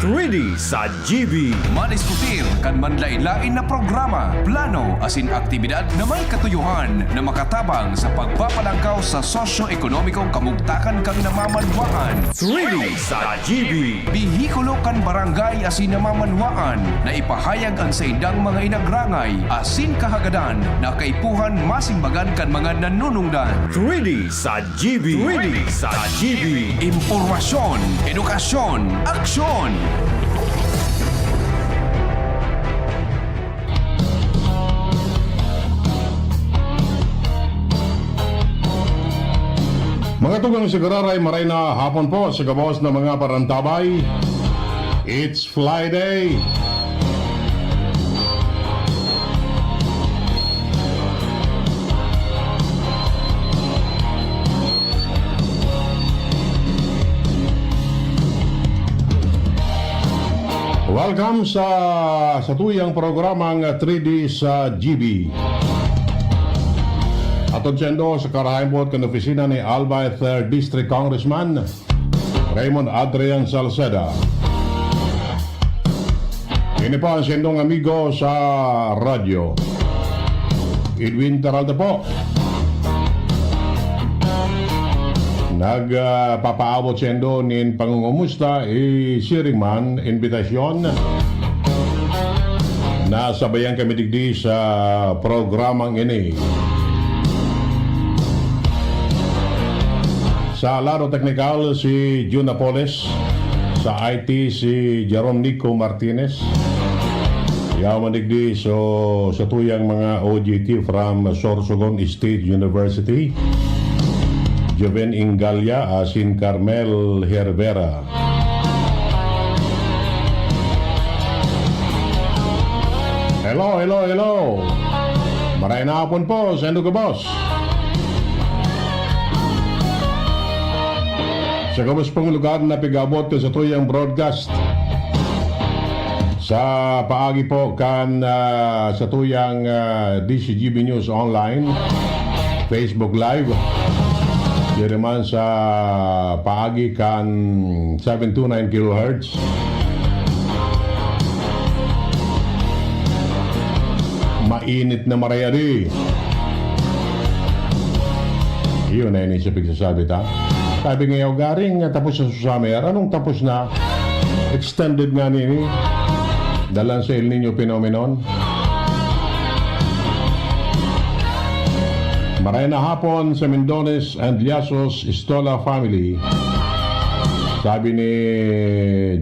3D sa GB. Madiskutir kan manlain-lain na programa, plano asin aktibidad na may katuyuhan na makatabang sa pagpapalangkaw sa sosyo-ekonomikong kamugtakan kang namamanwaan. 3D sa GB. Bihikulo kan barangay asin namamanwaan na ipahayag ang sa indang mga inagrangay asin kahagadan na kaipuhan masimbagan kan mga nanunungdan. 3D sa GB. 3D sa GB. Impormasyon, edukasyon, aksyon! Mga tugang siguraray, maray na hapon po sa gabos ng mga parantabay. It's Friday. Welcome sa tuyang programang 3D sa GB. Atod sendo sa karahimot kan opisina ni Albay 3rd District Congressman Raymond Adrian Salceda. Ini po ang sendong amigo sa radyo, Edwin Teralda po. Nagpapaabot sendo nin pangungumusta siring man invitasyon na sabayan kami digdi sa programang ini. Sa laro technical si June Napoles, sa IT si Jerome Nico Martinez. Yaman digdi sa tuyang mga OJT from Sorsogon State University. Joven Ingalya, asin Carmel Hervera. Hello. Maray na hapon po, sendo ka boss. Sa kabos pong lugar na pigabot sa tuyang broadcast. Sa paagi po kan sa tuyang DCGB News Online, Facebook Live. Di naman sa paagi kan 729 kHz. Mainit na marayari. Iyon na yun sa pagsasabi ta. Sabi ngayon garing tapos sa summer. Anong tapos na? Extended nga nini. Dalan sa El Nino phenomenon. Maray na hapon sa Mendones and Liasos Istola family. Sabi ni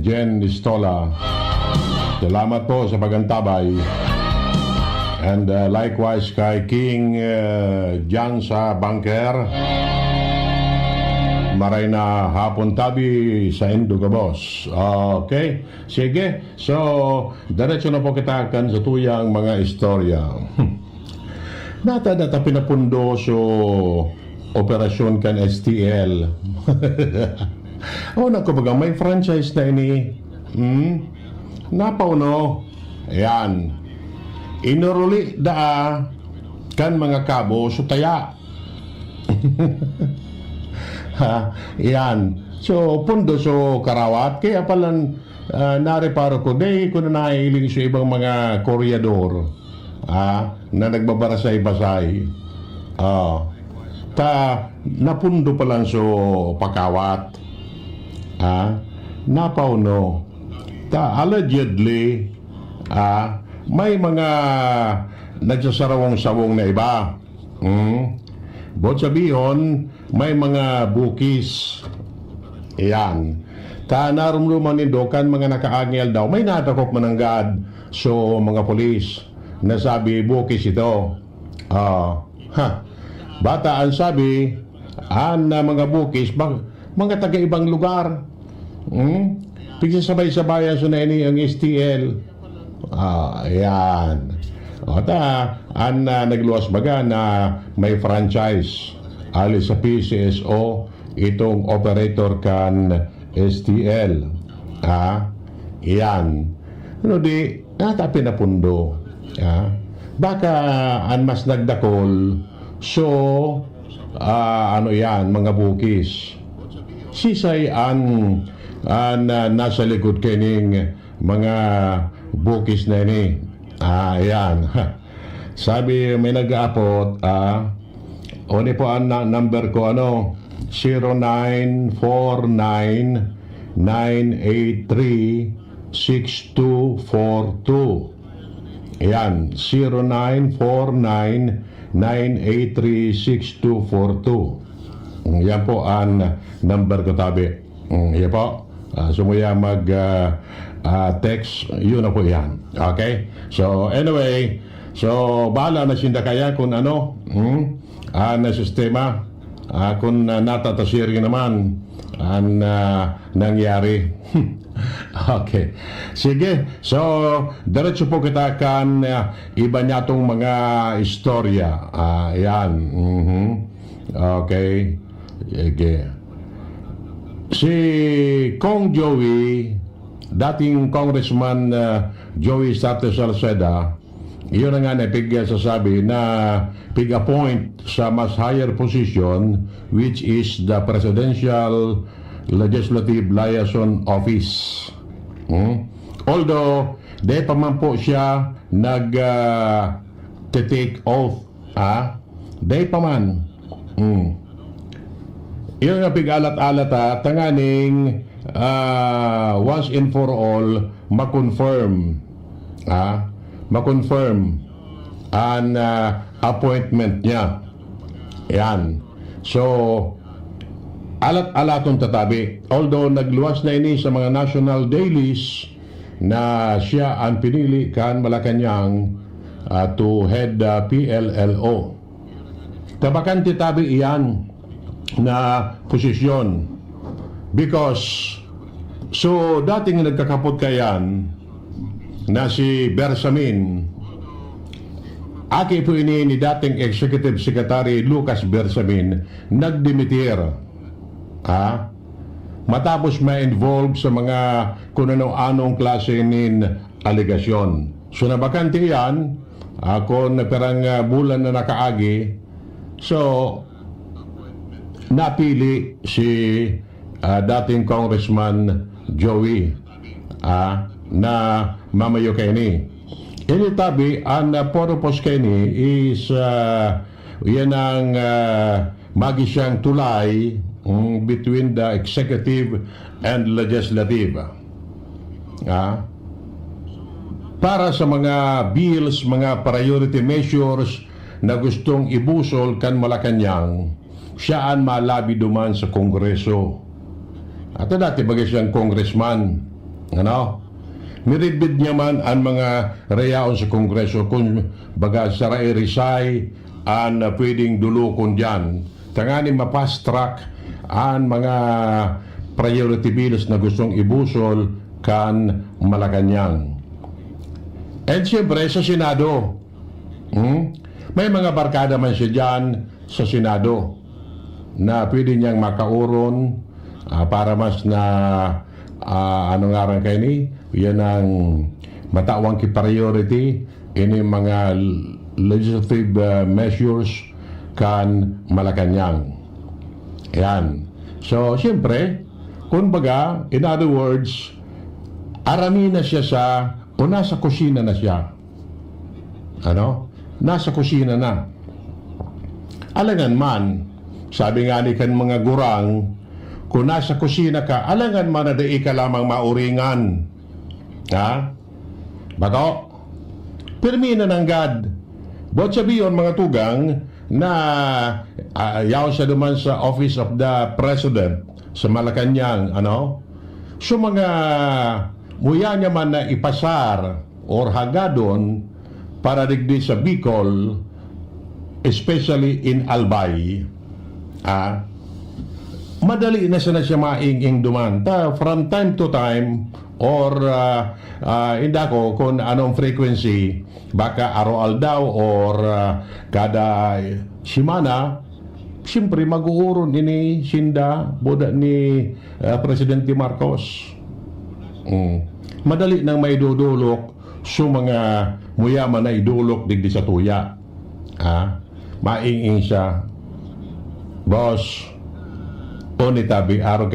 Jen Istola, salamat po sa pagantabay. And likewise kay King Jan sa Banker. Maray na hapon tabi sa Indo ka boss. Okay, sige. So, diretso na po kita kan sa tuyang mga istorya. Data pinapundo so operasyon kan STL. Kumbaga may franchise na ini. Napaw no. Ayan. Inuruli da kan mga kabo so taya. Yan. So pundo so karawat kaya palan nareparo ko day ko na nailing sa ibang mga koryador. Na nagbabarasay-basay. Napundo pa lang so pakawat. Napaw no. Allegedly, may mga nagsasarawang-sawong na iba. Bot sabihin, may mga bukis. Iyan. Narumluman nindokan mga nakaangel daw. May nadakop mananggad so mga polis. Nasabi bukis ito. Bata ang sabi mga bukis mga taga-ibang lugar. Pigsasabay-sabayan so na ini ang STL. Ayan. Nagluwas baga na may franchise ali sa PCSO itong operator kan STL. Iyan. Ano di pinapundo. Baka mas nagdakol so mga bukis sisay ang na nasa likod kining mga bukis na ini. Ayan. Sabi may nag-aapot, oni po ang number ko, 0949-983-6242. Ayan, 0949-983-6242. Yan po ang number ko, tabi. Yan po. Sumuya text, yun na po yan. Okay? So, anyway, so, bahala na sinda kaya kung na sistema, kung natatasirin naman ang nangyari. Okay. Sige. So, diretso po kita kan iba niya itong mga istorya. Ayan. Okay. Sige. Si Kong Joey, dating Congressman Joey Sarte Salceda, iyon na nga na sasabi na pig-appoint sa mas higher position, which is the Presidential Legislative Liaison Office. Although, di pa man po siya take oath. Di pa man. Iyon nga pig-alat-alat tanganing once and for all makonfirm ang appointment niya. Yan. So, alat-alatong tatabi. Although nagluwas na ini sa mga national dailies na siya ang pinili kan Malacanang to head PLLO. Tabakan titabi iyan na posisyon. Because, so dating nagkakapot kayan na si Bersamin, aki po ini ni dating Executive Secretary Lucas Bersamin nagdimitir matapos ma-involve sa mga kung anong klase nin aligasyon. So nabakante yan kung perang bulan na nakaagi, so napili si dating Congressman Joey na mamayo kini. Ini tabi ang purpose kini is yan ang magi siyang tulay between the executive and legislative. Para sa mga bills, mga priority measures na gustong ibusol kan Malacanang, siya ang malabi duman sa Kongreso. At dati bagay siyang congressman. Miridbid niya man ang mga reyaon sa Kongreso kung baga saray risay ang pwedeng dulukon dyan. Tangani ma-fast track ang mga priority bills na gustong ibusol kan Malacanang. And siyempre sa Senado, may mga barkada man siya dyan sa Senado na pwede niyang makauron para mas na ano nga rin kayo ni, yan ang matawang ki-priority ini mga legislative measures kan Malacanang. Yan. So, siyempre, kumbaga, in other words, arami na siya o nasa kusina na siya. Nasa kusina na. Alangan man, sabi nga ni kan mga gurang, kung nasa kusina ka, alangan man na di ka lamang mauringan. Bato? Pirmina ng God. Ba't sabiyon mga tugang na yaw siya duman sa Office of the President sa Malacanang, So mga muya niya man na ipasar or hagadon para digdi sa Bicol, especially in Albay, madali na siya mainging duman. From time to time, or hindi ko kung anong frequency, baka araw daw or kada simana, siyempre mag-uuron ini sinda boda ni Presidente Marcos. Madali nang may dudulok so mga muyaman na idulok digdi sa tuya. Mainging siya. Boss, o ni tabi araw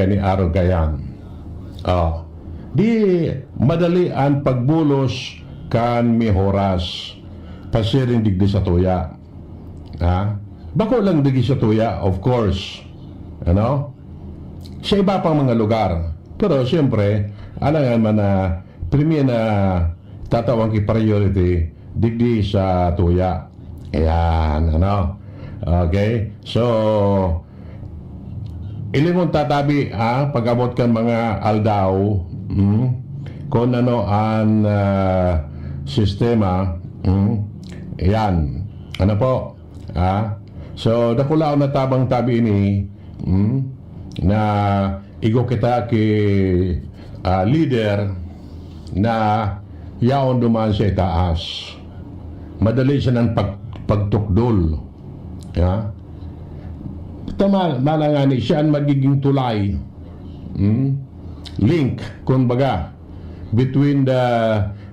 kayan. Di madali ang pagbulos kan may horas pasiring digdi sa tuya. Bako lang digdi sa tuya, of course. Ano? Sa iba pang mga lugar. Pero siyempre, alam naman na premier na tatawang ki priority digdi sa tuya. Ayan, ano? Okay? So, ilimong tatabi, pag-abot kan mga aldaw, kung ano ang sistema, ayan. Ano po? So, dakulaw na tabang tabi ini, na igo kita ki leader na yaon duman sa itaas. Madali siya ng pagtukdol. Malangani siya ang magiging tulay. Link, kumbaga, between the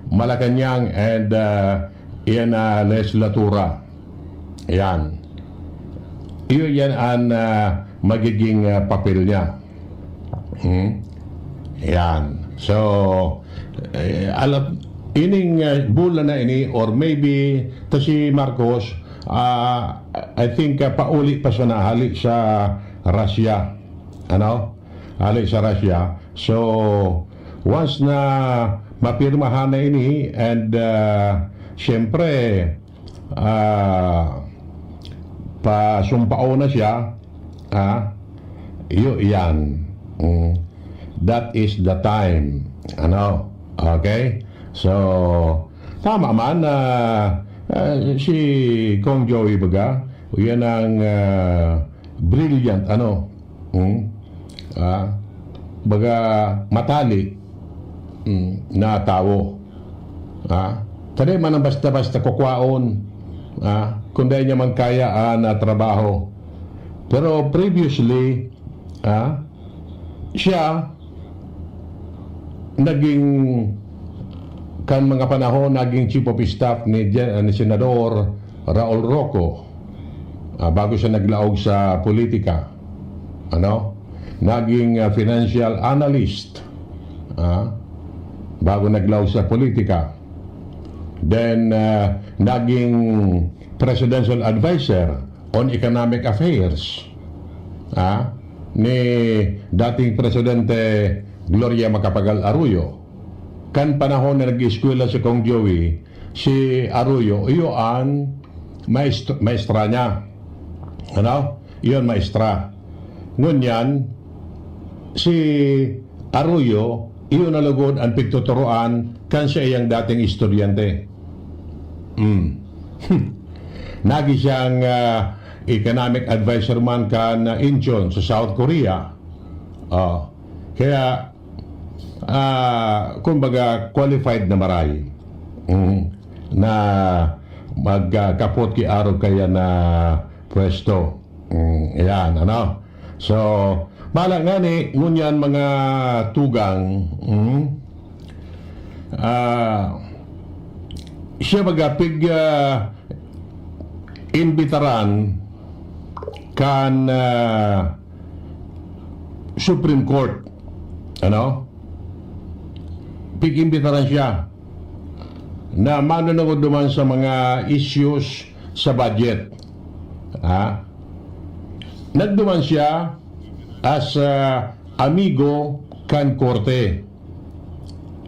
Malacanang and yan legislatura. Yan. Yan ang magiging papel niya. Yan. So, alam, ining bulan na ini, or maybe to si Marcos, I think pauli pa siya na halik sa Russia. Ano? Halik sa Russia. So, once na mapirmahan na ini, and siyempre, pasumpao na siya, yan. That is the time. Ano? Okay? So, tama man na si Kong Joey baga, yan ang brilliant, ano? Baga matali na tao. Tadi man ang basta-basta kukwaon. Kung dahil niya man kaya na trabaho. Pero previously, siya naging kan mga panahon naging chief of staff ni Senador Raul Roco bago siya naglaog sa politika. Ano? Naging financial analyst bago naglaog sa politika. Then naging presidential advisor on economic affairs ni dating presidente Gloria Macapagal Arroyo. Kan panahon na nag-eskwela si Kong Joey, si Arroyo, iyo ang maestra niya. Ano? Iyon maestra. Ngunyan, si Arroyo, iyo nalugod ang pigtuturoan kan siya iyang dating estudyante. Nagi siyang economic advisor man kan Incheon sa South Korea. Kaya kumbaga qualified na maray na magkapot ki araw kaya na pwesto. Ayan, ano? So, bala nga ni ngunyan mga tugang siya magapig imbitaran kan Supreme Court. Ano? Pigimbitaran siya na manunungod duman sa mga issues sa budget. Nagduman siya as amigo kan korte.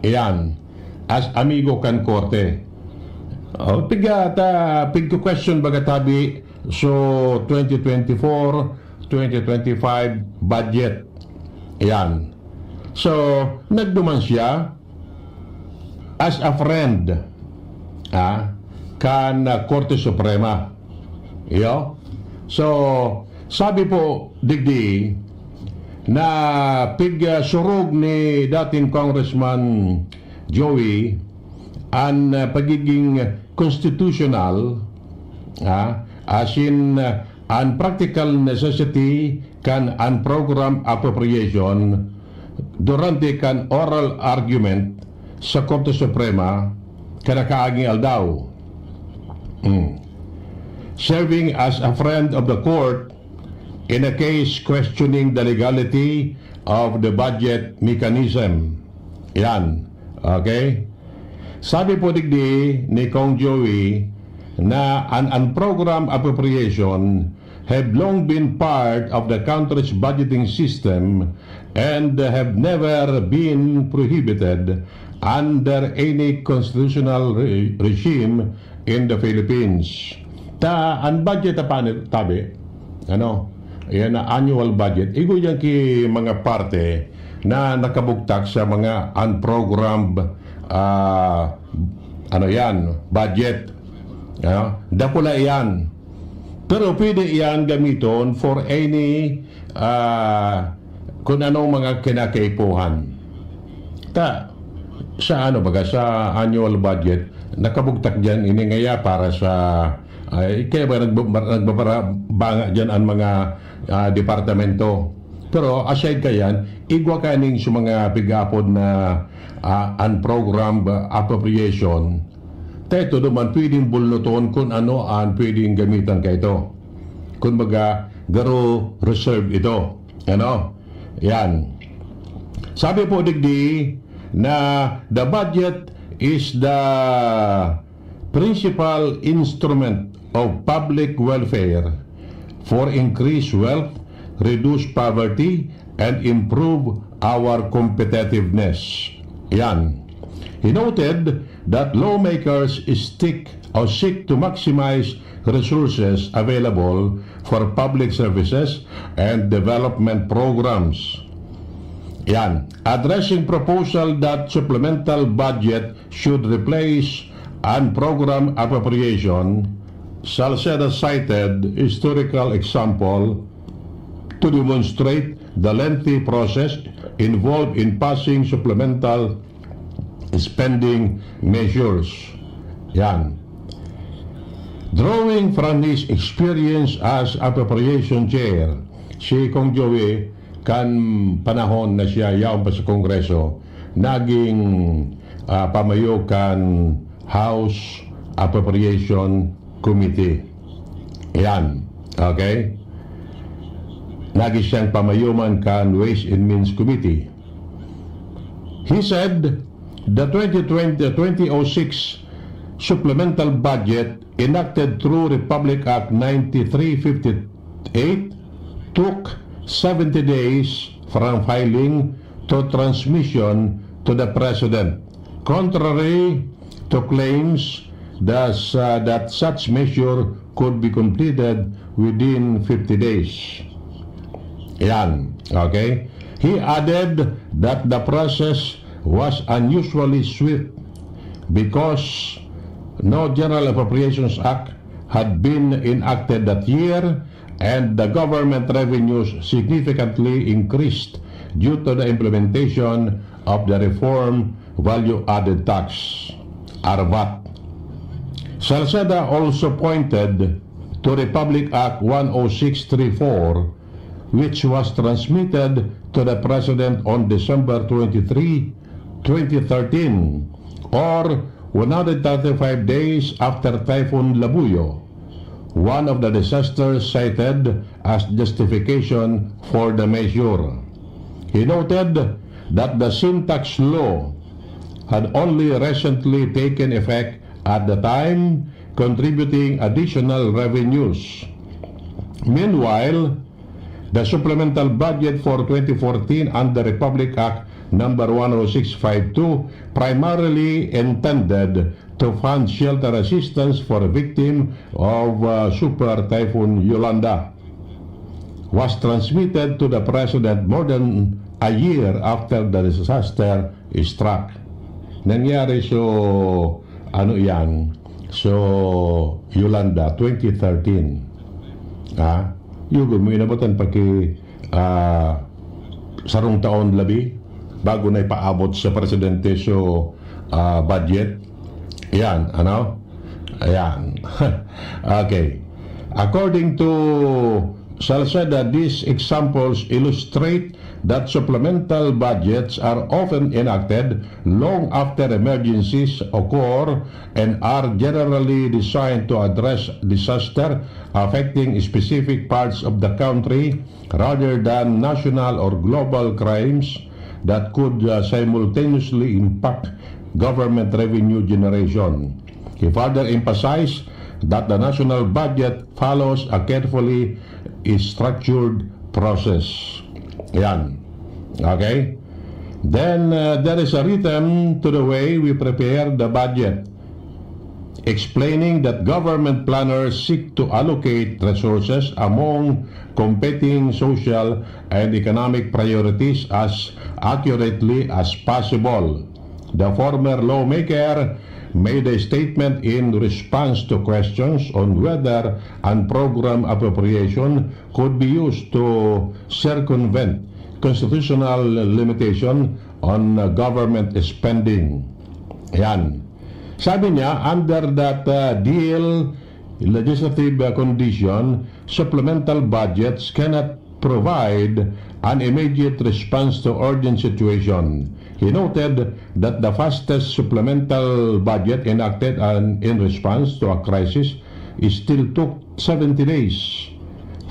Iyan, as amigo kan korte. Pig question bagatabi so 2024-2025 budget. Iyan. So, nagduman siya as a friend kan Korte Suprema. Iyo? So, sabi po digdi na surog ni dating Congressman Joey ang pagiging constitutional as in an practical necessity kan an program appropriation durante kan oral argument sa Korte Suprema kanakaaging aldaw. Serving as a friend of the court in a case questioning the legality of the budget mechanism. Yan. Okay? Sabi po digdi ni Kong Joey na an unprogrammed appropriation have long been part of the country's budgeting system and have never been prohibited under any constitutional regime in the Philippines. Ang budget na tabi, yan na annual budget, igo yan ki mga parte na nakabugtak sa mga unprogrammed budget. Dakula yan. Pero pwede yan gamiton for any kung anong mga kinakaipuhan. Sa annual budget, nakabugtak dyan iningaya para sa kaya ba nagbabanga dyan ang mga departamento. Pero aside kayan, igwa kaning sa mga pigapod na unprogrammed appropriation, ito naman pwedeng bulnoton kung ano ang pwedeng gamitan ka ito. Kung baga, garo reserve ito. Yan. Sabi po digdi na the budget is the principal instrument of public welfare for increased wealth, reduce poverty, and improve our competitiveness. Yan. He noted that lawmakers seek to maximize resources available for public services and development programs. Yan. Addressing proposal that supplemental budget should replace unprogrammed appropriation, Salceda cited historical example to demonstrate the lengthy process involved in passing supplemental spending measures. Yan. Drawing from his experience as appropriation chair, si Kong Joey, kan panahon na siya yaon pa sa Kongreso, naging pamayo kan House Appropriation Committee. Yan. Okay? Naging siyang pamayuman kan Ways and Means Committee. He said, the 2006 supplemental budget enacted through Republic Act 9358 took 70 days from filing to transmission to the President, contrary to claims that such measure could be completed within 50 days. Yan. Okay? He added that the process was unusually swift because no General Appropriations Act had been enacted that year and the government revenues significantly increased due to the implementation of the Reform Value Added Tax, RVAT. Salceda also pointed to Republic Act 10634, which was transmitted to the President on December 23, 2013, or 135 days after Typhoon Labuyo, one of the disasters cited as justification for the measure. He noted that the syntax law had only recently taken effect at the time, contributing additional revenues. Meanwhile, the supplemental budget for 2014 under Republic Act number 10652 primarily intended to fund shelter assistance for victims of Super Typhoon Yolanda, was transmitted to the President more than a year after the disaster struck. Nangyari Yolanda 2013. Yung minabutan paki sarong taon labi bago na ipaabot sa presidente budget. Yan, Ayan. Okay. According to Salceda, these examples illustrate that supplemental budgets are often enacted long after emergencies occur and are generally designed to address disaster affecting specific parts of the country rather than national or global crimes that could simultaneously impact government revenue generation. He further emphasized that the national budget follows a carefully structured process. Yan. Okay? Then, there is a rhythm to the way we prepare the budget, explaining that government planners seek to allocate resources among competing social and economic priorities as accurately as possible. The former lawmaker made a statement in response to questions on whether unprogrammed appropriation could be used to circumvent constitutional limitation on government spending. Yan. Sabi niya, under that deal legislative condition, supplemental budgets cannot provide an immediate response to urgent situation. He noted that the fastest supplemental budget enacted in response to a crisis still took 70 days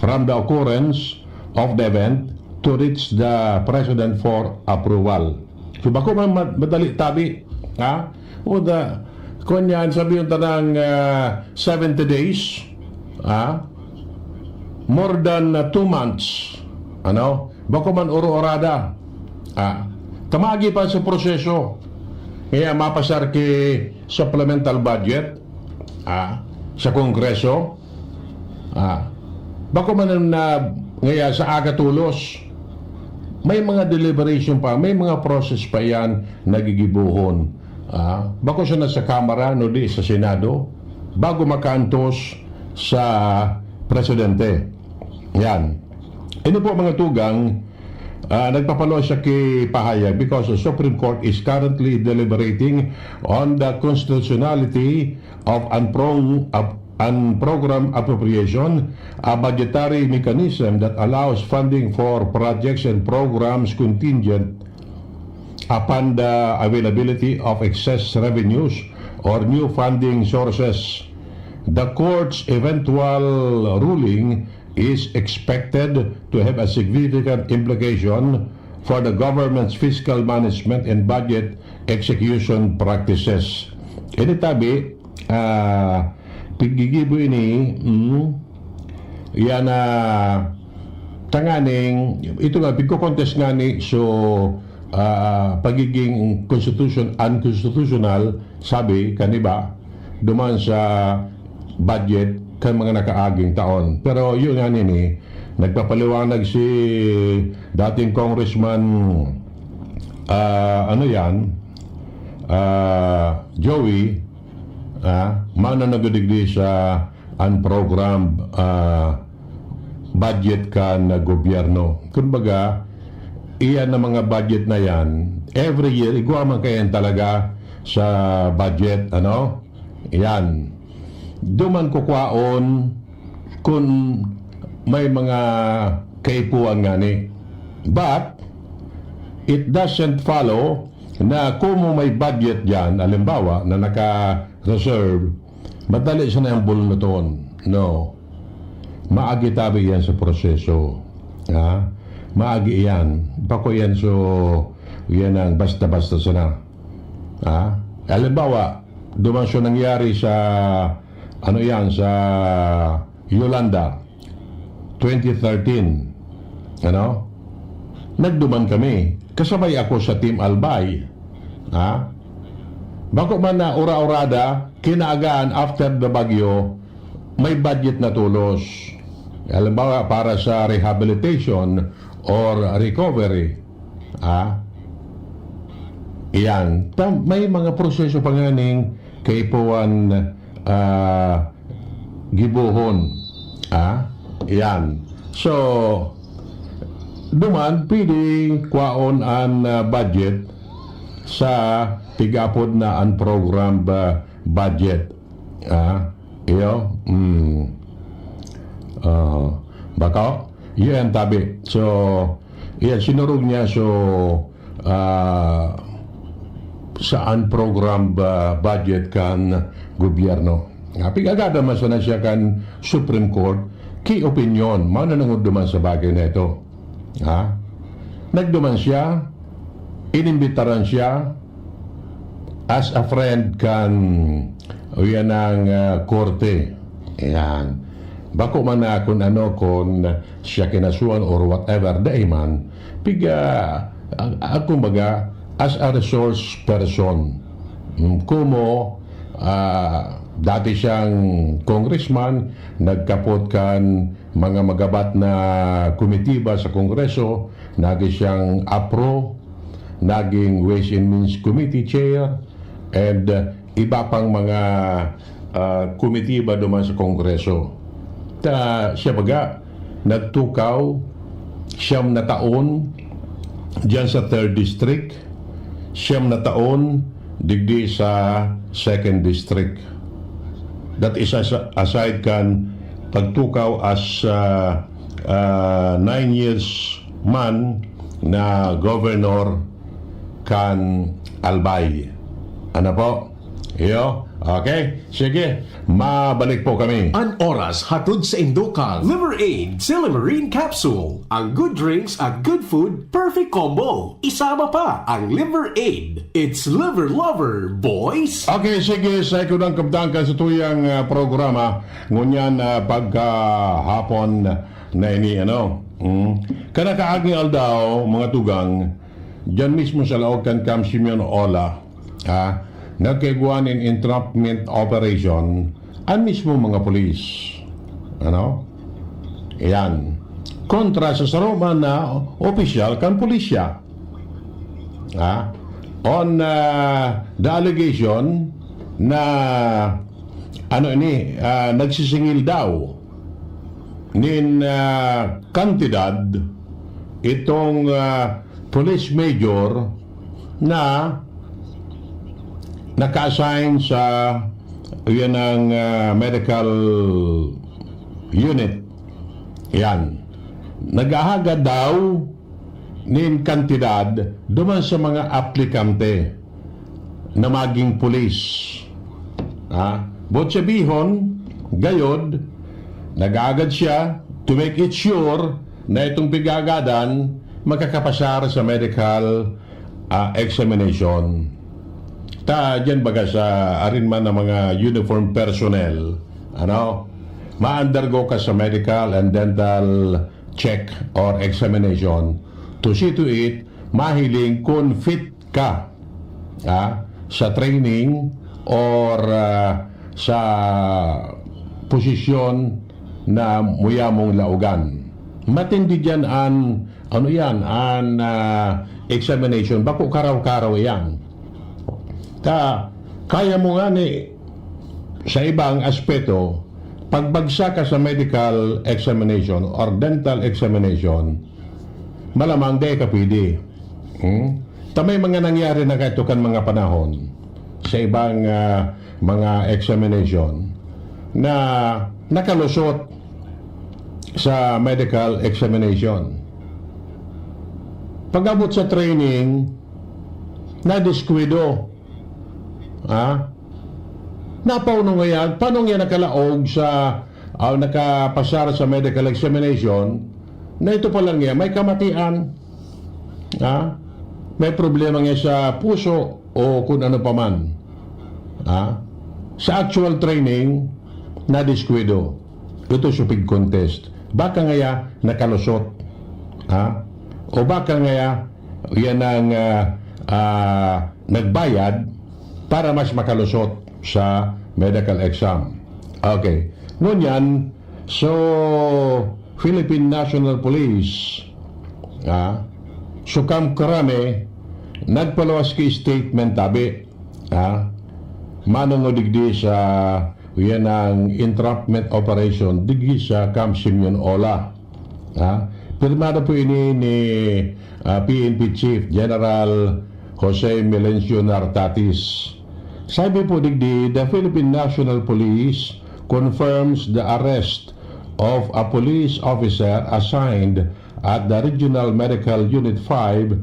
from the occurrence of the event to reach the President for approval. So bako man madali tabi, ha? O da, kunyan sabi yung tanang 70 days, ha? More than 2 months, ano? Bako man uro-orada, ha? Tamagi pa sa proseso. Kaya mapasar ki supplemental budget sa Kongreso. Bako man na ngaya sa agatulos, may mga deliberation pa, may mga process pa yan nagigibuhon. Bako siya na sa Kamara, no di sa Senado, bago makantos sa Presidente. Yan. Ini po mga tugang, nagpapalo siya kay pahayag because the Supreme Court is currently deliberating on the constitutionality of unprogrammed appropriation, a budgetary mechanism that allows funding for projects and programs contingent upon the availability of excess revenues or new funding sources. The court's eventual ruling is expected to have a significant implication for the government's fiscal management and budget execution practices. Ini tabi, pigigibo ini, yan na tanganing, ito nga, pigko-contest nga ni, so, pagiging unconstitutional, sabi, kaniba, duman sa budget, kan mga nakaaging taon. Pero yun nga nini, nagpapaliwanag si dating Congressman Joey, mananagudigdi sa unprogrammed budget kan na gobyerno. Kumbaga, iyan na mga budget na yan, every year, igwa man kayan talaga sa budget, ano? Yan. Duman kukwaon kung may mga kaipuan nga ni. But, it doesn't follow na kung may budget dyan, alimbawa, na naka-reserve, madali siya na yung bulnaton. No. Maagi tabi yan sa proseso. Ha? Maagi yan. Bako yan so, yan ang basta-basta sana. Ha? Alimbawa, duman siya nangyari sa sa Yolanda 2013, nagduman kami, kasabay ako sa Team Albay, bako man na ura-urada, kinaagaan after the bagyo, may budget na tulos, halimbawa para sa rehabilitation or recovery, iyan, may mga proseso pa nga ning kaipuan gibuhon. Yan. So, duman, pwede kwaon ang budget sa tigapod na unprogrammed budget. Iyo? Baka? Yan tabi. So, Yan, sinurog niya saan program budget kan gobyerno. Pigagada man sana siya kan Supreme Court, key opinion, mananangod duman sa bagay na ito. Nagduman siya, inimbitaran siya as a friend kan yan ang korte. Yan. Bako man na kung kung siya kinasuan or whatever, dahil man, kumbaga, as a resource person, kumo, dati siyang congressman, nagkapot kan mga magabat na komitiba sa Kongreso, naging siyang APRO, naging Ways and Means Committee Chair, and iba pang mga komitiba duman sa Kongreso. Siya baga, nagtukaw, 9 na taon diyan sa 3rd District, 9 na taon digdi sa 2nd District. That is aside kan pagtukaw as 9 years man na governor kan Albay. Ano po? Iyo? Okay? Sige. Mabalik po kami. An oras hatod sa Indokang Liver Aid Silimarine Capsule. Ang good drinks at good food, perfect combo. Isama pa ang Liver Aid. It's liver lover, boys! Okay, sige. Sa ikunang kabdangkan sa tuyang programa, ngunyan pagkahapon na ini, Kanakaaging aldaw, mga tugang, dyan mismo sa laog kan Camp Simeon Ola, nagkiguan in entrapment operation ang mismo mga polis. Yan. Kontra sa saroma na opisyal kan pulisya. On the allegation na nagsisingil daw nin kantidad itong police major na naka-assign sa yan ang medical unit. Yan. Nag-ahaga daw nin kantidad duman sa mga aplikante na maging pulis. Bot sabihon, gayod, nag-agad siya to make it sure na itong pigagadan makakapasar sa medical examination. Diyan baga sa arinman ng mga uniform personnel, ma-undergo ka sa medical and dental check or examination to see to it, mahiling kung fit ka sa training or sa posisyon na muya mong laugan. Matindi dyan examination, bako karaw-karaw yan. Kaya mo nga sa ibang aspeto, pagbagsak ka sa medical examination or dental examination, malamang di ka pwede. May mga nangyari na kahit kan mga panahon sa ibang mga examination na nakalusot sa medical examination. Pag-abot sa training, na-diskwido. Napauno ngayon, paano nga nakalaog sa nakapasara sa medical examination na ito pa lang yan, may kamatian, may problema nga sa puso o kung ano pa man. Sa actual training, na-diskwido. Ito sa pig contest. Baka nga nakalusot. O baka nga yan ang nagbayad para mas makalusot sa medical exam. Okay. Ngunyan, so Philippine National Police, sukam karami, nagpalawas ki statement tabi, manong digdi sa yan ang entrapment operation digdi sa Camp Simeon Ola. Pirmado po ini ni PNP Chief General Jose Melencio Nartatis. Sabi po digdi, the Philippine National Police confirms the arrest of a police officer assigned at the Regional Medical Unit 5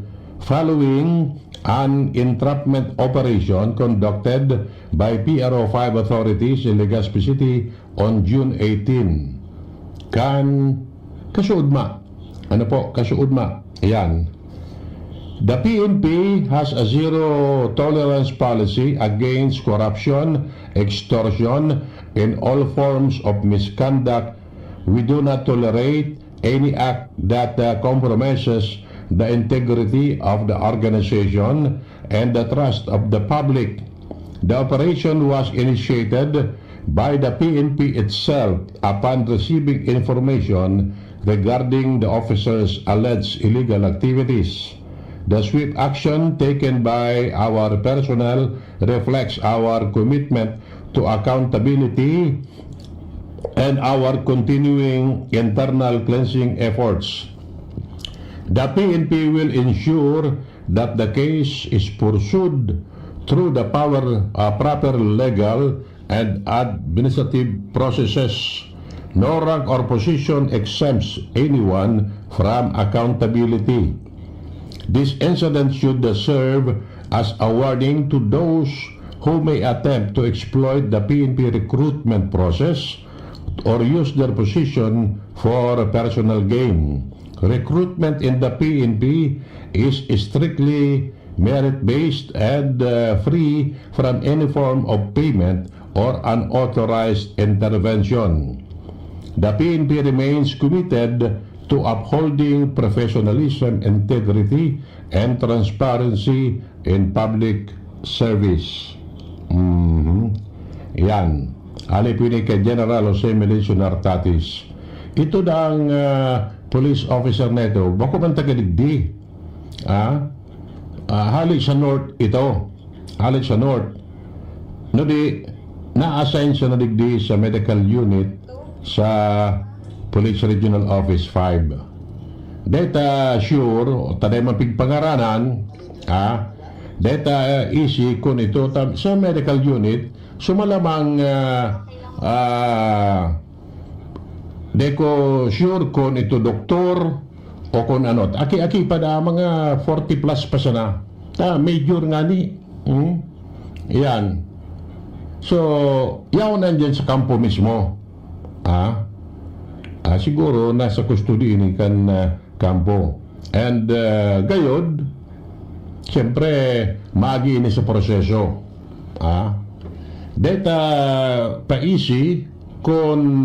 following an entrapment operation conducted by PRO 5 authorities in Legazpi City on June 18. Kasuudma. Ano po? Kasuudma. Yan. The PNP has a zero tolerance policy against corruption, extortion, and all forms of misconduct. We do not tolerate any act that compromises the integrity of the organization and the trust of the public. The operation was initiated by the PNP itself upon receiving information regarding the officers' alleged illegal activities. The swift action taken by our personnel reflects our commitment to accountability and our continuing internal cleansing efforts. The PNP will ensure that the case is pursued through the proper legal and administrative processes. No rank or position exempts anyone from accountability. This incident should serve as a warning to those who may attempt to exploit the PNP recruitment process or use their position for personal gain. Recruitment in the PNP is strictly merit-based and free from any form of payment or unauthorized intervention. The PNP remains committed to upholding professionalism, integrity, and transparency in public service. Yan. Alipini kay General Jose Melesio Nartatis. Ito dang police officer na ito, bako man tagadigdi. Halik sa North ito. Halik sa North. No di, na-assign siya na digdi sa medical unit sa Police Regional Office 5. Data sure, taday mapigpangaranan, data easy kung ito sa medical unit, sumalamang deko sure kung ito doktor o kung ano. Aki-aki pa na mga 40 plus pa sana. Major nga ni. Yan. So, yaw nandyan sa kampo mismo. Siguro nasa custody ini kan kampo. And gayod, siyempre, magi ini sa proseso. Data pa-easy kung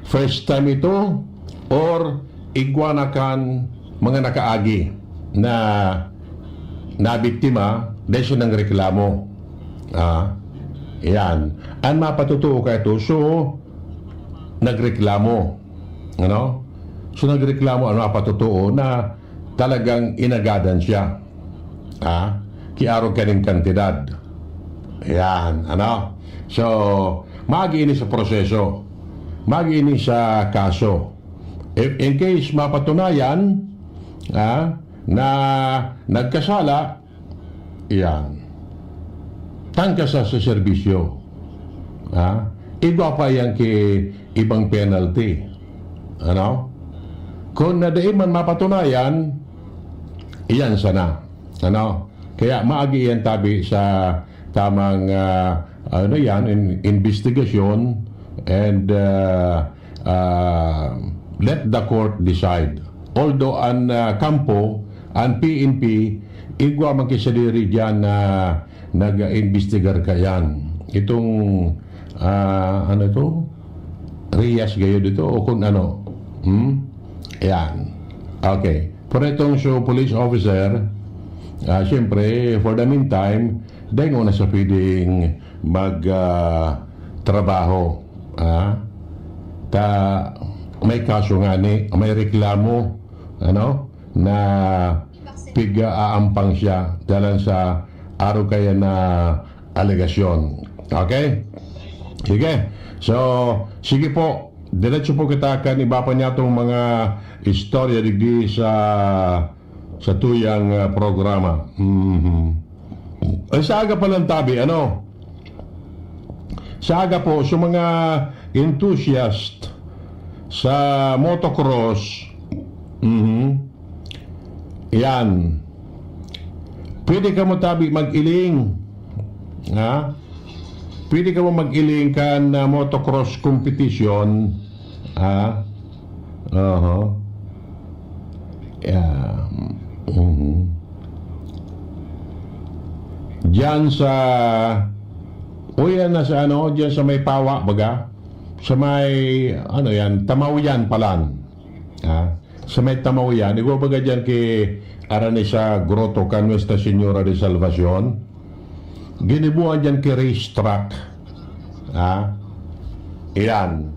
first time ito or igwanakan mga nakaagi na nabiktima dahil siya ng reklamo. Yan. Ang mapatutuo ka ito, so nagreklamo. Ano? So nagreklamo, ano mapatutuo na talagang inagadan siya. Kiaro ka rin kantidad. Yan. Ano? So, mag-ini sa proseso. Mag-ini sa kaso. If in case mapatunayan na nagkasala, yan. Tangkasa sa serbisyo. Iba pa yan ibang penalty. Ano? Kung nadai man mapatunayan, iyan sana. Ano? Kaya maagi yan tabi sa tamang investigation and let the court decide. Although ang kampo, ang PNP, igwa magkisadiri dyan na nag-investigar ka yan. Itong ano ito? Rias gayo dito o kung ano? Yan. Okay. For itong police officer, siyempre, for the meantime, dahil nga na sa pwedeng mag-trabaho. May kaso nga ni, may reklamo, ano, na piga-aampang siya dahil sa araw kaya na alegasyon. Okay? Sige. So, sige po. Diretso po kita kan iba pa niya itong mga istorya digdi sa tuyang programa. Ay, sa aga pa lang tabi, ano? Sa aga po, sa mga enthusiast sa motocross, Yan. Pwede ka mo tabi mag-iling. Ha? Pwede ka mo mag-iling kan motocross competition. Ha? Yeah. Diyan sa yan na sa diyan sa may Pawa baga. Sa may yan, Tamawian palan. Ha? Sa may Tamawian, ikaw baga diyan kay arani sa Grotto kan Nuestra Señora de Salvacion. Ginibuan diyan kay racetrack. Ha? Iyan.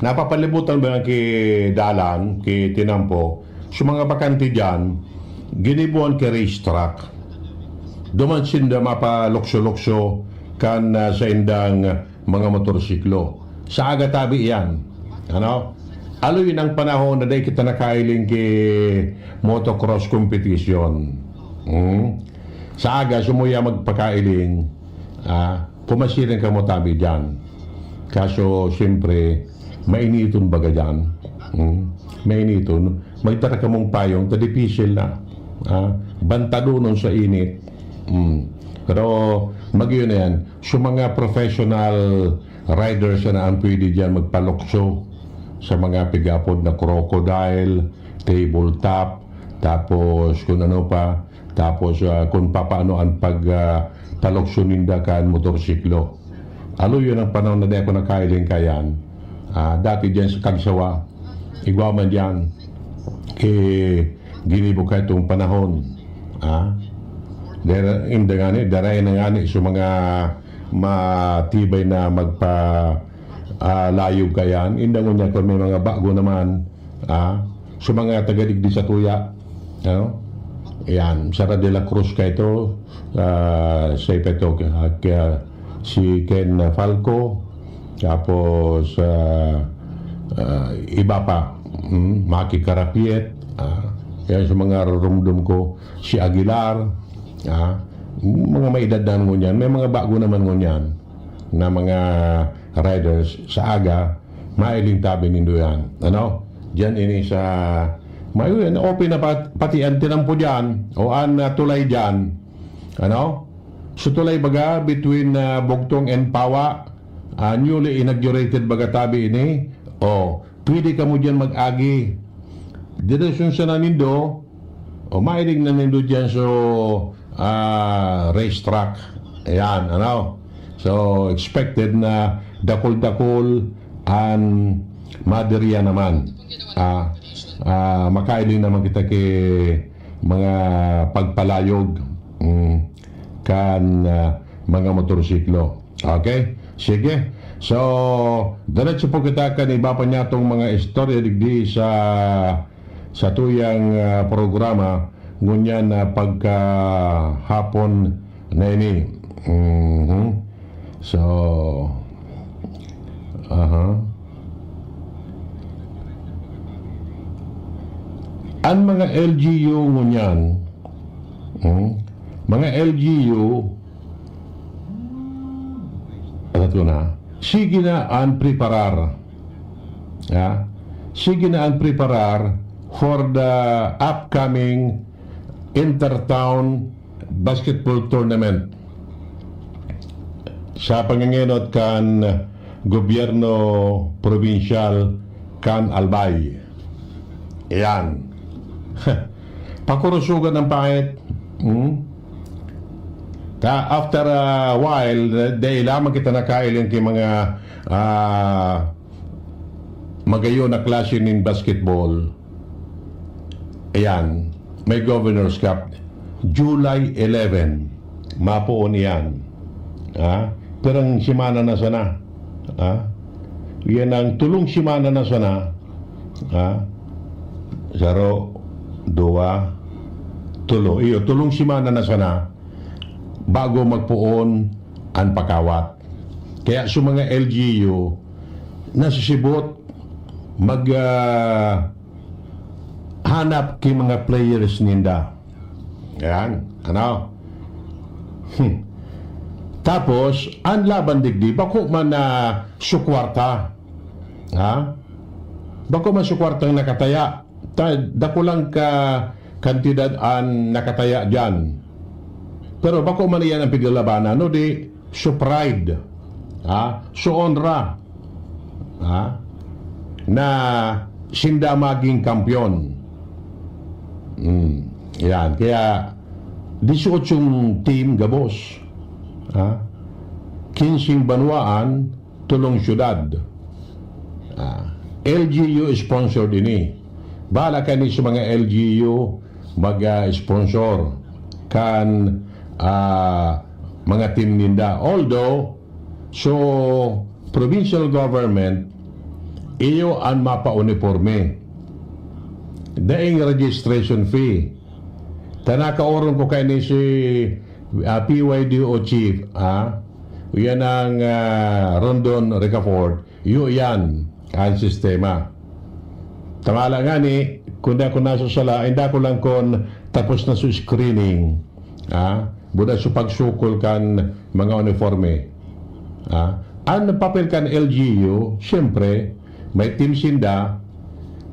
Napapalibutan ba kay dalan, kay tinampo, sa mga bakante diyan, ginibuan kay racetrack. Dumansin da mapalokso-lokso kan sa indang mga motorsiklo. Sa agatabi yan. Aloy ang panahon na day kita nakailing ki motocross competition. Sa aga, sumuya magpakailing, pumasirin ka mo tabi dyan. Kaso, siyempre, mainiton baga dyan. Mainiton. Magtara ka mong payong, tadipisil na. Bantado nun sa init. Pero, magyo na yan. So, mga professional riders na ang pwede dyan magpalokso sa mga pigapod na crocodile, tabletop, tapos kung ano pa, tapos kung paano ang pagpalokso ninda kan motorsiklo. Alo yun ang panahon na di ako nakailing kayan. Dati dyan sa Kagsawa, igwaman dyan, ginibo ka itong panahon. Daray na ngani sa mga matibay na layog kayan. Indang unya kung may mga bago naman sa mga tagadigdi sa tuya. Yan, Sara de la Cruz ka ito, sa ito si Ken Falco, tapos iba pa, Maki Karapiet, kaya sa mga rumdum ko, si Aguilar, mga may edad na ngunyan, may mga bago naman ngunyan na mga riders sa aga, mailing tabi nindo yan. Diyan ini sa mayon, open na pati ang tinampo dyan, o tulay dyan. So tulay baga, between Bugtong and Pawa, newly inaugurated baga tabi ini, pwede ka mo dyan mag-agi. Direksyon sa nanindo, mailing na nindo dyan so racetrack. Ayan, So, expected na dakol-dakol ang maderya naman. Makailing naman kita kay mga pagpalayog kan mga motorsiklo. Okay? Sige. So, diretso po kita kan iba pa niya itong mga istorya digdi sa tuyang programa ngunyan na pagkahapon na ini. So, ang mga LGU ngunyan, mga LGU, sige na ang preparar. Sige na ang preparar for the upcoming Intertown Basketball Tournament sa pangangenot kan gobyerno provincial kan Albay. Ayan. Pakurusugan ng pangit. After a while, dahil lamang kita nakailing kay mga magayo na klase ng basketball. Ayan. May Governor's Cup. July 11. Mapoon yan. Pero ang simana na sana. Yan ang tulong simana na sana. 0, 2, tulo. Tulong simana na sana bago magpuon ang pakawat. Kaya sa mga LGU nasisibot hanap kay mga players ninda. Yan. Tapos, ang laban digdi, bako man na sukwarta. Bako man sukwarta ang nakataya dako lang ka kantidad an nakataya dyan. Pero bako man yan ang piglabanan, no di, so pride, so honra, na sinda maging kampyon. Yan, kaya 18 team gabos, 15 banwaan, tulong syudad. LGU sponsored ini. Bahala ka ni sa mga LGU mag-sponsor kan mga team ninda. Although, so provincial government iyo ang mapa-uniforme. Daing registration fee. Tanakaoron ko kay ni si PYDO chief, yan ang Rondon Ricafort, yan ang sistema. Tamala nga ni, kung na ko nasa sala, hindi ko lang kon tapos na sa screening, buda sa pagsukol kan mga uniforme. Ang papel kan LGU, siyempre, may team sinda,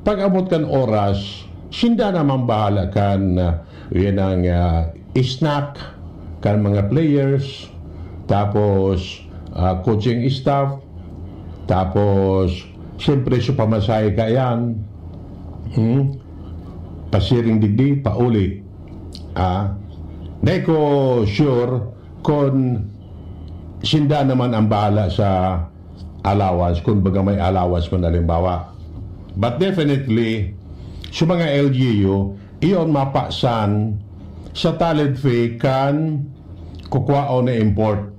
pag abot kan oras, sinda naman bahala kan yan ang snack kan mga players, tapos coaching staff, tapos siyempre sa pamasahe ka yan, pasiring digdi, pauli. Dahil ko sure kung sinda naman ang bahala sa allowance, kung baga may allowance man halimbawa. But definitely, sa mga LGU, iyon mapasan sa talent fee kan kukwao na import.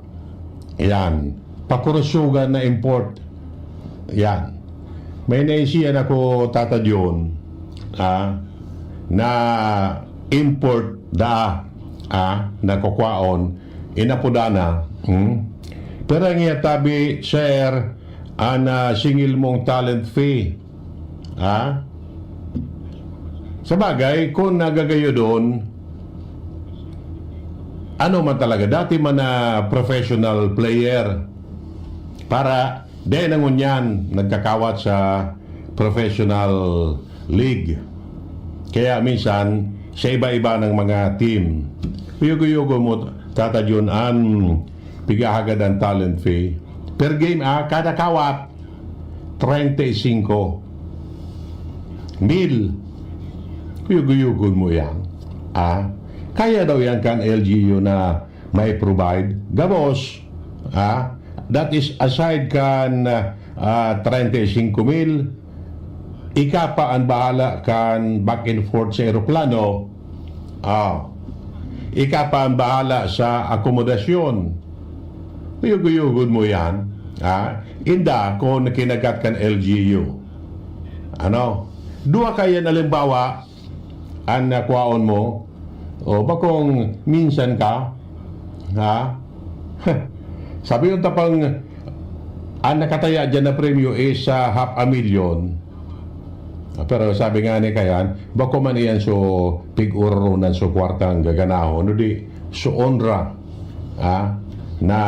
Yan. Pakurusugan na import. Yan. May naisiyan ako tatadyon na import na kukwaon inapudana. Pero nga tabi, sir, singil mong talent fee. Sa bagay, kung nagagayo doon, ano man talaga, dati man na professional player, para dahil nangun yan, nagkakawat sa professional league. Kaya minsan, sa iba-iba ng mga team, yugo-yugo mo tatadyon ang pigahagad ang talent fee. Per game, kada kawat, 35,000. Yugo-yugo mo yan. Kaya daw yan kan LGU na may provide. Gabos, that is aside kan 35,000, ika pa ang bahala kan back and forth sa aeroplano. Ika pa ang bahala sa akomodasyon. Yugo-yugo mo yan. Inda kung kinagat kan LGU. Dua kaya nalimbawa ang nakwaon mo, o bakong minsan ka, sabi yung tapang ang nakataya dyan na premyo is 500,000. Pero sabi nga ni kayan, bako man iyan so pig-urunan so kwartang gaganaho, no di so onra na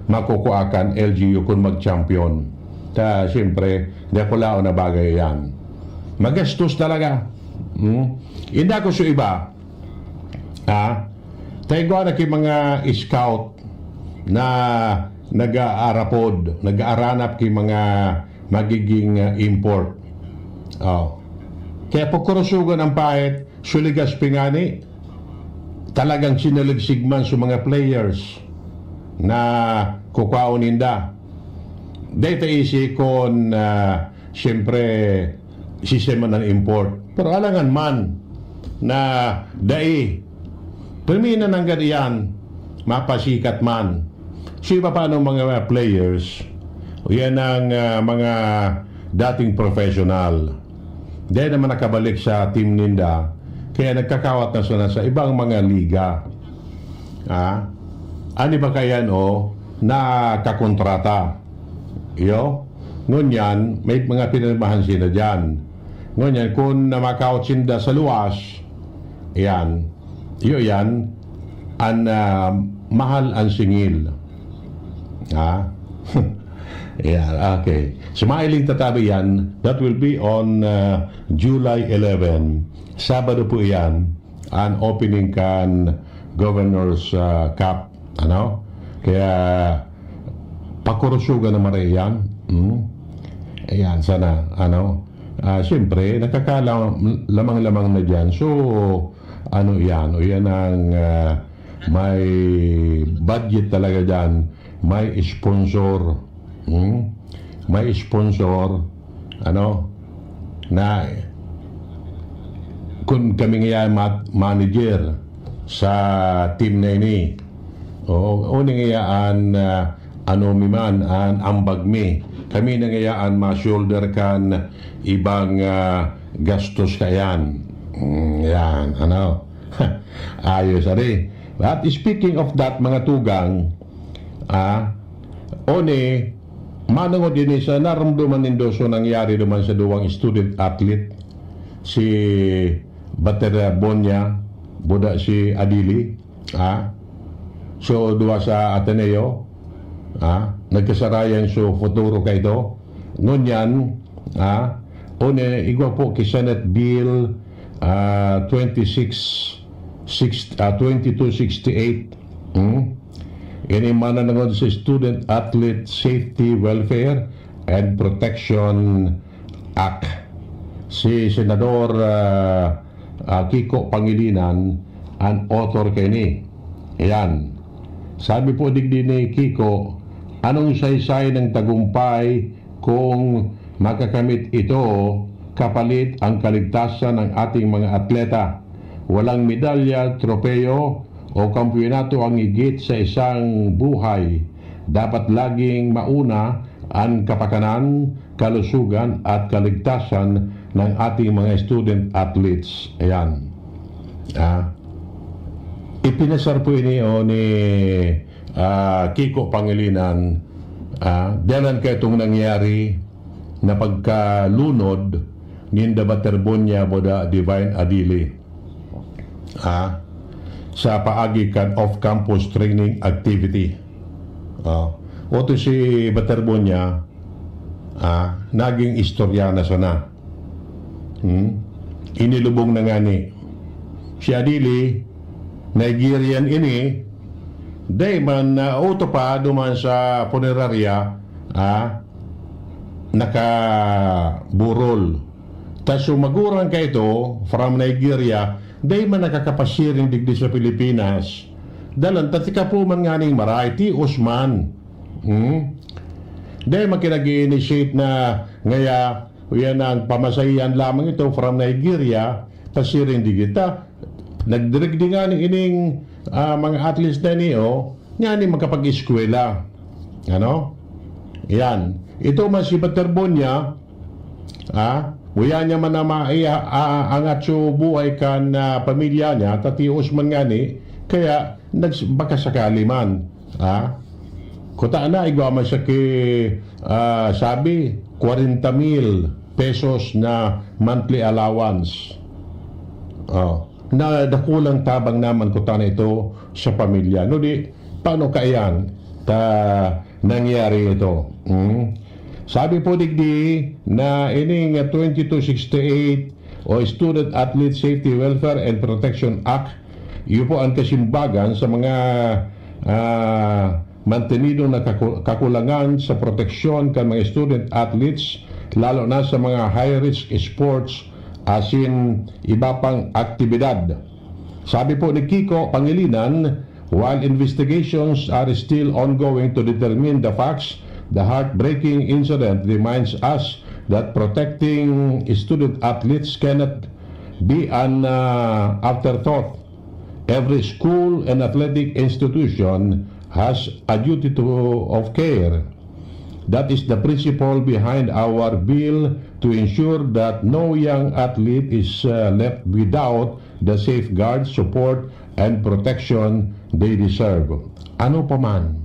makukuakan LGU kung mag-champion. Siyempre, di ako lao na bagay yan. Magastos talaga. Hindi ako sa iba. Tayo na kay mga scout na nag-aarapod, nag-aaranap kay mga magiging import. Kaya pagkurusugan ang pahit, suligas pingani, talagang sinalisigman sa mga players na kukwao ninda. Dito isi kon siyempre sistema ng import. Pero alangan man na dai permina ng gadiyan mapasikat man. So iba pa ng mga players, yan ang mga dating professional. Dahil naman nakabalik sa team ninda, kaya nagkakawat na sila sa ibang mga liga. Ano ba kaya na kakontrata? Ngunyan, may mga pinirmahan sila dyan. Ngunyan, kung namakawat sinda sa luwas, yan, ang mahal ang singil. Yeah, okay. Smiling Tatabi yan, that will be on July 11. Sabado po yan, an opening kan Governor's Cup. Ano? Kaya, pakurusugan naman rin yan. Ayan, sana, ano? Siyempre, nakakalamang-lamang na dyan. So, ano yan? O yan ang may budget talaga dyan. May sponsor. May sponsor. Ano? Na kung kami nga manager sa team na ini. O nangayaan ano miman an ambag mi. Kami nangayaan ma-shoulder kan ibang gastos kayan. Yan, ano. Ayos ari. But speaking of that mga tugang, manangod din sa naramdaman nindo so nangyari naman sa duwang student athlete si Batera Bonya buda si Adili so duwa sa Ateneo nagkasarayan so futuro kay ito ngunyan igwa po ki Senate Bill 2268 ini mananangod sa Student Athlete Safety Welfare and Protection Act. Si Senador Kiko Pangilinan ang author kay ni. Ayan. Sabi po digdi ni Kiko, anong saysay ng tagumpay kung makakamit ito kapalit ang kaligtasan ng ating mga atleta. Walang medalya, tropeo, o kampiyonato ang higit sa isang buhay. Dapat laging mauna ang kapakanan, kalusugan at kaligtasan ng ating mga student athletes. Ayan. Ipinasar po ini ni Kiko Pangilinan. Diyan kayo itong nangyari na pagkalunod ni Baterbonya boda Divine Adili. Sa paagi kan off-campus training activity. Oto si Baterbonya naging istorya na sana. Inilubong na nga ni. Si Adili, Nigerian ini, day man auto pa duman sa punerarya, nakaburol. Tas sumagurang ka ito from Nigeria, day man nakakapasiring digdi sa Pilipinas. Dalan, tatika po man nga ning Maraiti, Usman. Day man kinag-initiate na ngaya, yan ang pamasahiyan lamang ito from Nigeria, pasiring digita. Nagdirigdi nga ni ining mga athletes na niyo, nga ni magkapag-eskwela. Ano? Yan. Ito man si Baterbonya, Uya niya man na angat so buhay kan pamilya niya, tatios man nga ni, kaya baka sakali man. Kuta na, igwa man siya sabi, 40,000 pesos na monthly allowance. Na dakulang tabang naman kuta na ito sa pamilya. No di, paano kayang nangyari ito? Sabi po digdi na ining 2268 o Student Athlete Safety Welfare and Protection Act, yun po ang kasimbagan sa mga mantenido na kakulangan sa proteksyon kan mga student athletes, lalo na sa mga high-risk sports asin iba pang aktibidad. Sabi po ni Kiko Pangilinan, while investigations are still ongoing to determine the facts, the heartbreaking incident reminds us that protecting student athletes cannot be an afterthought. Every school and athletic institution has a duty of care. That is the principle behind our bill to ensure that no young athlete is left without the safeguards, support, and protection they deserve. Ano pa man,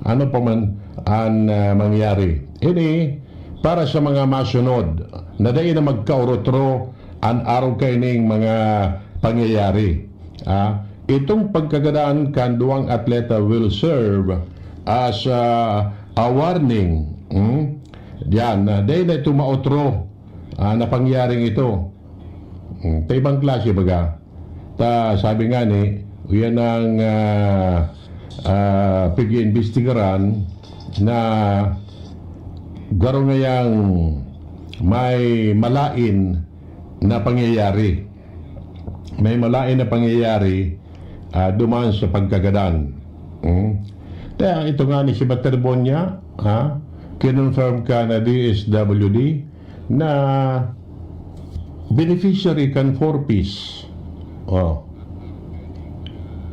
ano pa man ang mangyari. Ini para sa mga masunod na dahil na magkaurotro ang araw kaining mga pangyayari. Itong pagkagadaan kan duwang atleta will serve as a warning. Yan, dahil na ito mautro na pangyaring ito. Ta ibang klase baga. Sabi nga ni, yan ang pag-iimbestigaran na garo ngayang may malain na pangyayari. May malain na pangyayari dumaan sa pagkagadan. Kaya ito nga ni si Baterbonia, kinonfirm ka na DSWD na beneficiary kan 4-piece.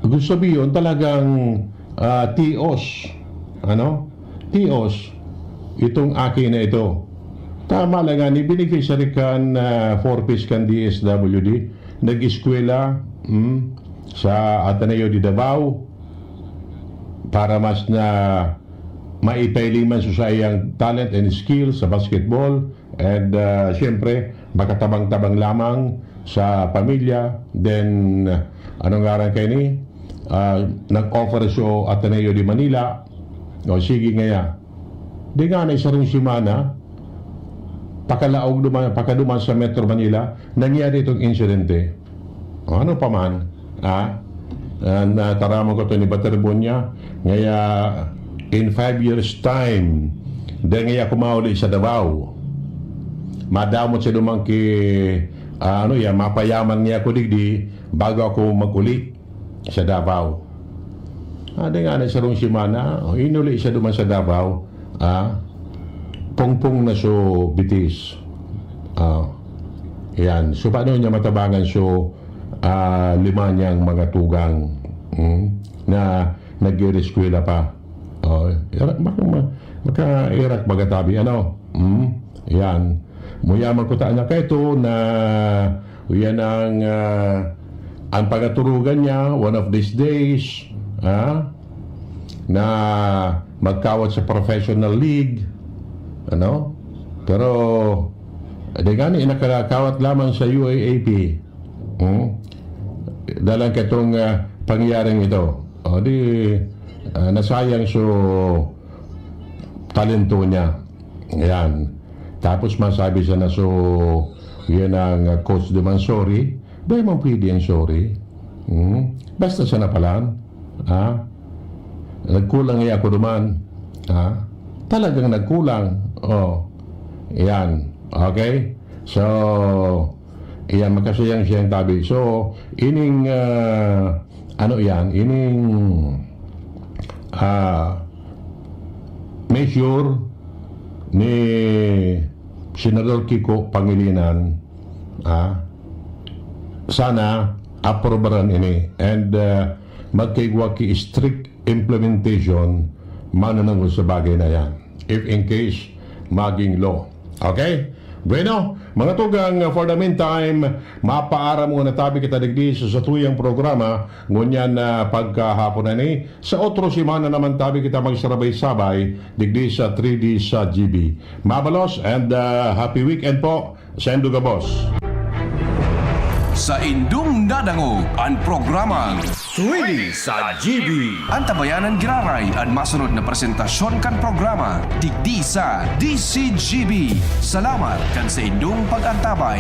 Gusto sabihin talagang TOS. TOS. Itong akin na ito. Tama lang nga ni beneficiary kan 4-piece kan DSWD. Nag-eskwela sa Ateneo de Davao para mas na maipailing man sa iyang talent and skill sa basketball and siyempre makatabang-tabang lamang sa pamilya. Then anong ngaran kayo ni nag-offer so Ateneo de Manila. Sige ngaya di nga na isarong simana pakaduman sa Metro Manila nangyari itong insidente. Ano pa man taramo ko ito ni Baterbonia ngaya in 5 years time dahil ngaya kumauli sa Davao madamot siya dumang mapayaman niya ako digdi bago ako mag-uli sa Davao. Dahil nga na sarong simana inuli siya duman sa Davao pongpong na so bitis. Yan. So paano niya matabangan so 5 niyang mga tugang na nag-reskwela pa. Maka-irak bagatabi. Yan. Muyaman ko taan niya kaito na yan ang pagaturugan niya one of these days na magkawat sa professional league. Pero di gani nakakawat lamang sa UAAP. Dalang katong pangyaring ito. Nasayang so talento niya. Yan. Tapos masabi siya na so yan ang coach naman sorry. Ba man pwede ang sorry. Basta siya na palan. Nagkulang niya ako duman. Talagang nagkulang. Yan. Okay? So, yan, magkasayang siyang tabi. So, ining, ining measure ni Senador Kiko Pangilinan, sana aprobaran ini and magkaigwaki strict implementation mananangol sa bagay na yan if in case maging law. Okay? Bueno, mga tugang, for the meantime, mapaara muna tabi kita digdi sa tuyang programa ngunyan na pagkahapon na ni. Sa otro simana naman tabi kita magsarabay-sabay digdi sa 3D sa GB. Mabalos and happy weekend po sa Enduga Boss. Sa indung nadangog ang programang 3D sa GB. Ang tabayanan giraray ang masunod na presentasyon kan programa digdi sa DCGB. Salamat kan sa indung pag-antabay.